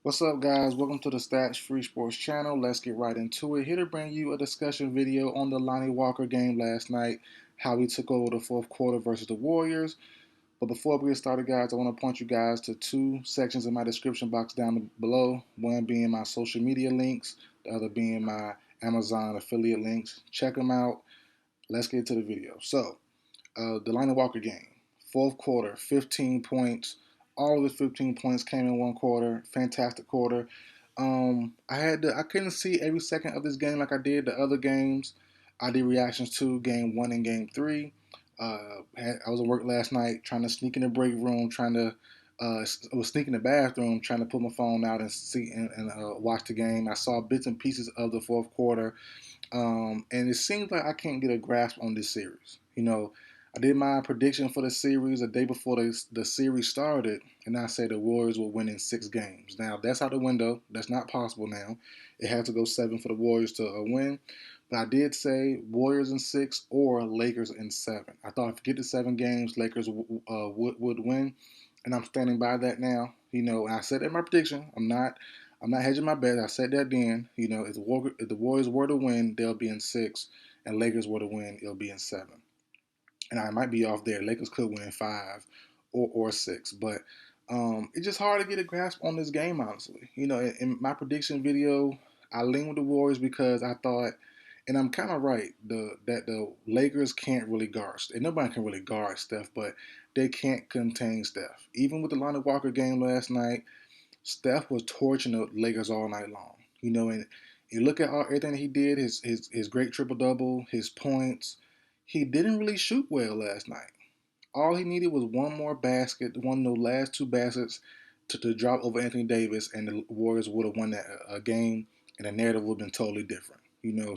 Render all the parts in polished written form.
What's up, guys? Welcome to the Stats Free Sports channel. Let's get right into it. Here to bring you a discussion video on the Lonnie Walker game last night, how he took over the fourth quarter versus the Warriors. But before we get started, guys, I want to point you guys to two sections in my description box down below. One being my social media links, the other being my Amazon affiliate links. Check them out. Let's get to the video. The Lonnie Walker game, fourth quarter, 15 points. All of his 15 points came in one quarter. Fantastic quarter. I couldn't see every second of this game like I did the other games. I did reactions to game one and game three. I was at work last night trying to sneak in the break room, I was sneaking in the bathroom, trying to put my phone out and see and watch the game. I saw bits and pieces of the fourth quarter, and it seems like I can't get a grasp on this series. I did my prediction for the series the day before the series started, and I said the Warriors will win in 6 games. Now, that's out the window. That's not possible now. It had to go 7 for the Warriors to win. But I did say Warriors in 6 or Lakers in 7. I thought if you get to 7 games, Lakers would win, and I'm standing by that now. And I said that in my prediction. I'm not hedging my bet. I said that then. If the Warriors were to win, they'll be in 6, and Lakers were to win, it'll be in 7. And I might be off there. Lakers could win in 5 or 6, but it's just hard to get a grasp on this game, honestly. In my prediction video, I leaned with the Warriors because I thought, and I'm kind of right, that the Lakers can't really guard, and nobody can really guard Steph, but they can't contain Steph. Even with the Lonnie Walker game last night, Steph was torching the Lakers all night long. And you look at everything that he did, his great triple double, his points. He didn't really shoot well last night. All he needed was one more basket, one of the last 2 baskets to drop over Anthony Davis, and the Warriors would have won that game, and the narrative would have been totally different.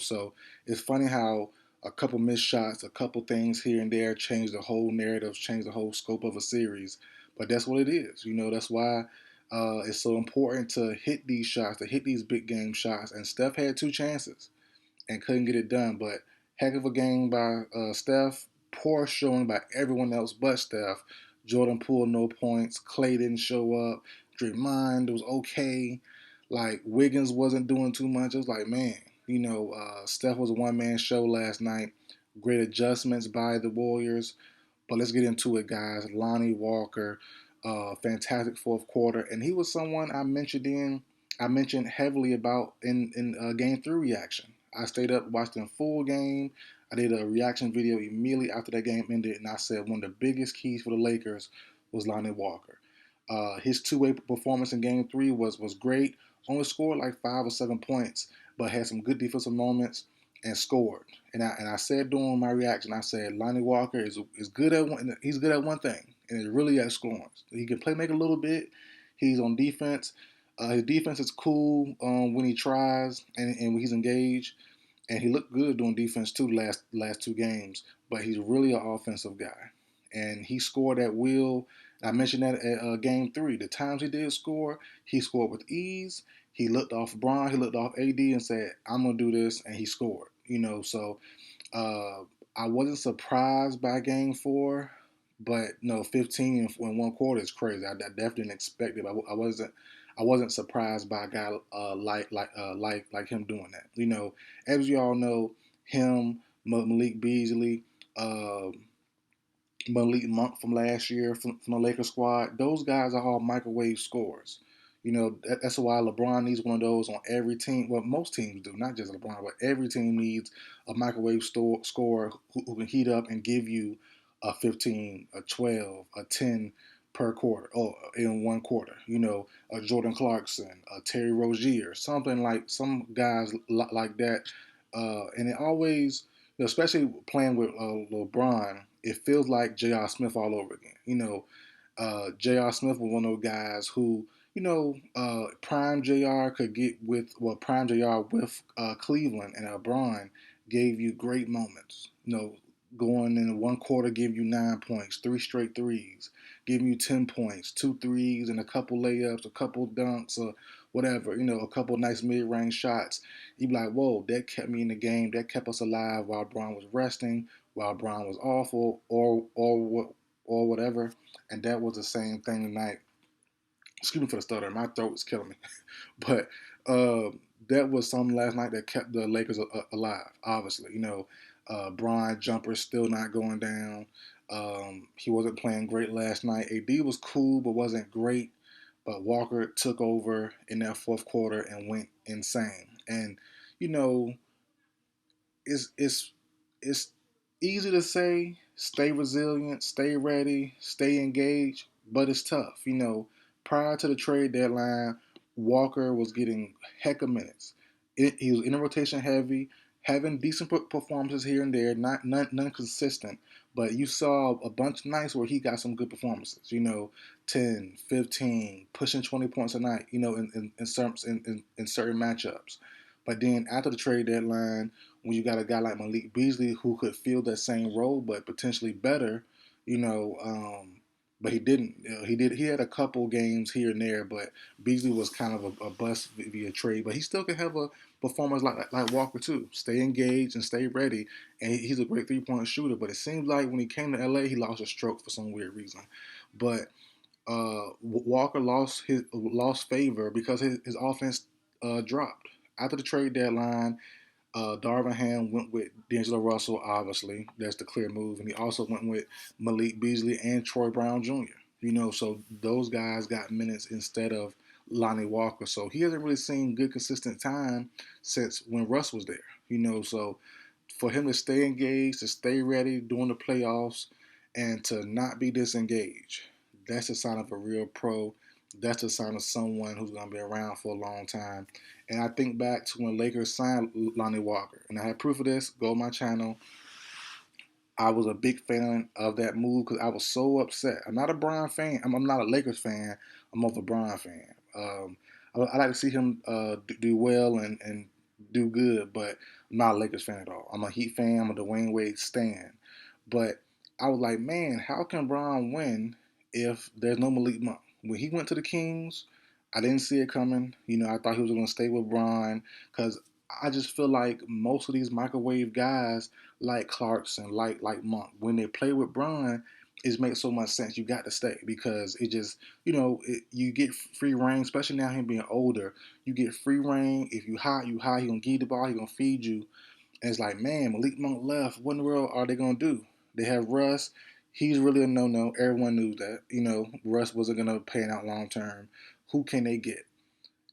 So it's funny how a couple missed shots, a couple things here and there change the whole narrative, change the whole scope of a series. But that's what it is. That's why it's so important to hit these shots, to hit these big game shots. And Steph had 2 chances and couldn't get it done. But heck of a game by Steph. Poor showing by everyone else but Steph. Jordan Poole, no points. Clay didn't show up. Draymond was okay. Like, Wiggins wasn't doing too much. It was like, man, Steph was a one-man show last night. Great adjustments by the Warriors. But let's get into it, guys. Lonnie Walker, fantastic fourth quarter. And he was someone I mentioned heavily about in Game 3 reaction. I stayed up, watched the full game. I did a reaction video immediately after that game ended, and I said one of the biggest keys for the Lakers was Lonnie Walker. His two-way performance in Game 3 was great. Only scored like 5 or 7 points, but had some good defensive moments and scored. And I said during my reaction, I said Lonnie Walker is good at one. He's good at one thing, and it's really at scoring. He can play make a little bit. He's on defense. His defense is cool when he tries and when he's engaged, and he looked good doing defense too last 2 games. But he's really an offensive guy, and he scored at will. I mentioned that at Game 3. The times he did score, he scored with ease. He looked off Bron, he looked off AD, and said, "I'm gonna do this," and he scored. So uh, I wasn't surprised by Game 4, but no, 15 in one quarter is crazy. I definitely didn't expect it. I wasn't surprised by a guy like him doing that. As you all know, him, Malik Beasley, uh, Malik Monk from last year from the Lakers squad, those guys are all microwave scorers. That's why LeBron needs one of those on every team. Well, most teams do, not just LeBron, but every team needs a microwave scorer who can heat up and give you a 15, a 12, a 10 per quarter, or in one quarter. A Jordan Clarkson, a Terry Rozier, something like some guys like that. And it always, especially playing with LeBron, it feels like J.R. Smith all over again. J.R. Smith was one of those guys who, Prime JR could get Prime JR with Cleveland and LeBron gave you great moments. Going in one quarter, give you 9 points, 3 straight threes, giving you 10 points, 2 threes, and a couple layups, a couple dunks, or whatever. A couple nice mid-range shots. You'd be like, whoa, that kept me in the game. That kept us alive while Bron was resting, while Bron was awful, or whatever. And that was the same thing tonight. Excuse me for the stutter. My throat is killing me. But uh, that was something last night that kept the Lakers alive. Obviously, Bron jumper still not going down. He wasn't playing great last night. AD was cool, but wasn't great. But Walker took over in that fourth quarter and went insane. And you know, it's easy to say stay resilient, stay ready, stay engaged, but it's tough. Prior to the trade deadline, Walker was getting heck of minutes. He was in a rotation heavy, having decent performances here and there, not none consistent. But you saw a bunch of nights where he got some good performances. 10, 15, pushing 20 points a night. In certain matchups. But then after the trade deadline, when you got a guy like Malik Beasley who could fill that same role but potentially better, you know, but he didn't. He had a couple games here and there, but Beasley was kind of a bust via trade. But he still can have a performance like Walker too. Stay engaged and stay ready, and he's a great 3-point shooter. But it seems like when he came to LA, he lost a stroke for some weird reason. But Walker lost favor because his offense dropped after the trade deadline. Darvin Ham went with D'Angelo Russell, obviously. That's the clear move. And he also went with Malik Beasley and Troy Brown Jr. So those guys got minutes instead of Lonnie Walker. So he hasn't really seen good, consistent time since when Russ was there. So for him to stay engaged, to stay ready during the playoffs, and to not be disengaged, that's a sign of a real pro. That's a sign of someone who's going to be around for a long time. And I think back to when Lakers signed Lonnie Walker, and I have proof of this. Go on my channel. I was a big fan of that move because I was so upset. I'm not a Bron fan. I'm not a Lakers fan. I'm more of a Bron fan. I like to see him do well and do good, but I'm not a Lakers fan at all. I'm a Heat fan. I'm a Dwayne Wade stan. But I was like, man, how can Bron win if there's no Malik Monk? When he went to the Kings, I didn't see it coming. I thought he was going to stay with Bron because I just feel like most of these microwave guys like Clarkson, like Monk, when they play with Bron, it makes so much sense. You got to stay because it just, you get free reign, especially now him being older. You get free reign. If you hot, you hot. He gonna give you the ball. He gonna feed you. And it's like, man, Malik Monk left. What in the world are they gonna do? They have Russ. He's really a no-no. Everyone knew that. Russ wasn't gonna pan out long term. Who can they get?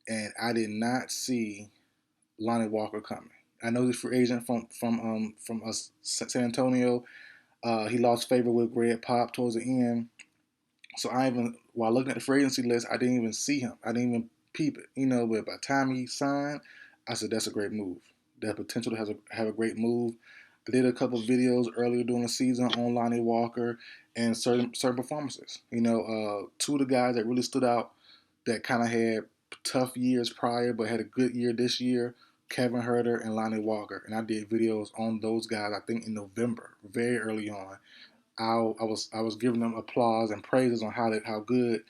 And I did not see Lonnie Walker coming. I know he's free agent from San Antonio. He lost favor with Greg Pop towards the end. So while looking at the free agency list, I didn't even see him. I didn't even peep it. But by the time he signed, I said that's a great move. That potential to have a great move. I did a couple of videos earlier during the season on Lonnie Walker and certain performances. Two of the guys that really stood out that kind of had tough years prior but had a good year this year, Kevin Herter and Lonnie Walker. And I did videos on those guys, I think in November, very early on. I was giving them applause and praises on how good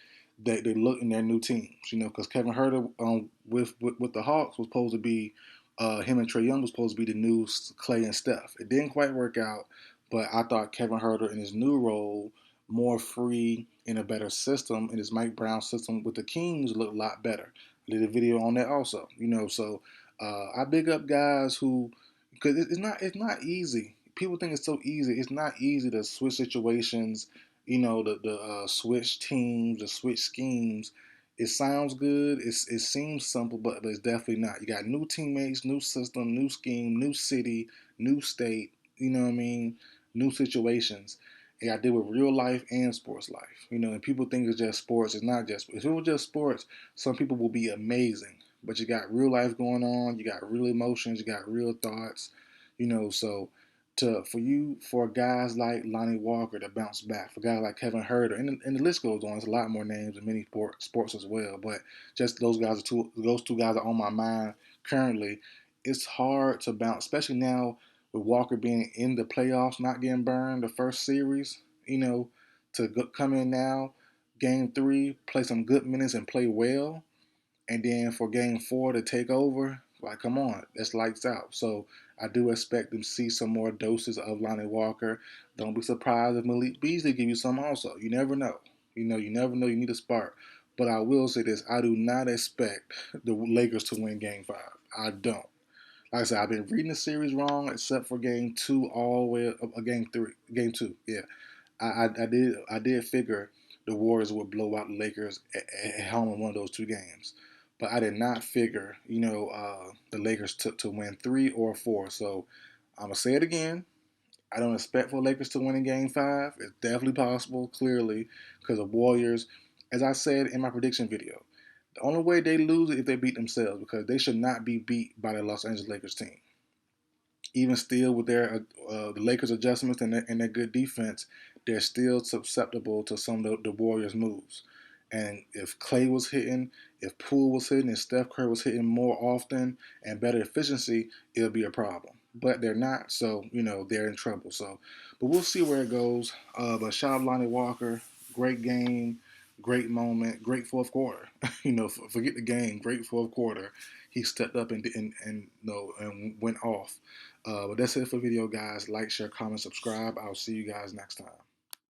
they look in their new teams. Because Kevin Herter with the Hawks was supposed to be him and Trae Young was supposed to be the new Clay and Steph. It didn't quite work out, but I thought Kevin Herter in his new role, more free in a better system, in his Mike Brown system with the Kings, looked a lot better. I did a video on that also. So I big up guys who, because it's not easy. People think it's so easy. It's not easy to switch situations. The switch teams, the switch schemes. It sounds good. It seems simple, but it's definitely not. You got new teammates, new system, new scheme, new city, new state. You know what I mean? New situations. And I deal with real life and sports life. And people think it's just sports. It's not just. If it was just sports, some people will be amazing. But you got real life going on. You got real emotions. You got real thoughts. So for guys like Lonnie Walker to bounce back, for guys like Kevin Herter, and the list goes on. There's a lot more names in many sports as well, but just those two guys are on my mind currently. It's hard to bounce, especially now with Walker being in the playoffs, not getting burned the first series. Come in now, game 3, play some good minutes and play well, and then for game 4 to take over, like, come on, that's lights out. So I do expect them to see some more doses of Lonnie Walker. Don't be surprised if Malik Beasley give you some also. You never know. You never know. You need a spark. But I will say this: I do not expect the Lakers to win Game 5. I don't. Like I said, I've been reading the series wrong, except for Game 2 all the way up, Game 3, Game 2. Yeah, I did figure the Warriors would blow out the Lakers at home in one of those two games, but I did not figure the Lakers to win 3 or 4. So I'm gonna say it again. I don't expect for Lakers to win in Game 5. It's definitely possible, clearly, because the Warriors, as I said in my prediction video, the only way they lose is if they beat themselves, because they should not be beat by the Los Angeles Lakers team. Even still, with their the Lakers adjustments and their good defense, they're still susceptible to some of the Warriors' moves. And if Clay was hitting, if Poole was hitting, and Steph Curry was hitting more often and better efficiency, it'll be a problem. But they're not, so they're in trouble. So, but we'll see where it goes. But shout out Lonnie Walker, great game, great moment, great fourth quarter. Forget the game, great fourth quarter. He stepped up and went off. But that's it for the video, guys. Like, share, comment, subscribe. I'll see you guys next time.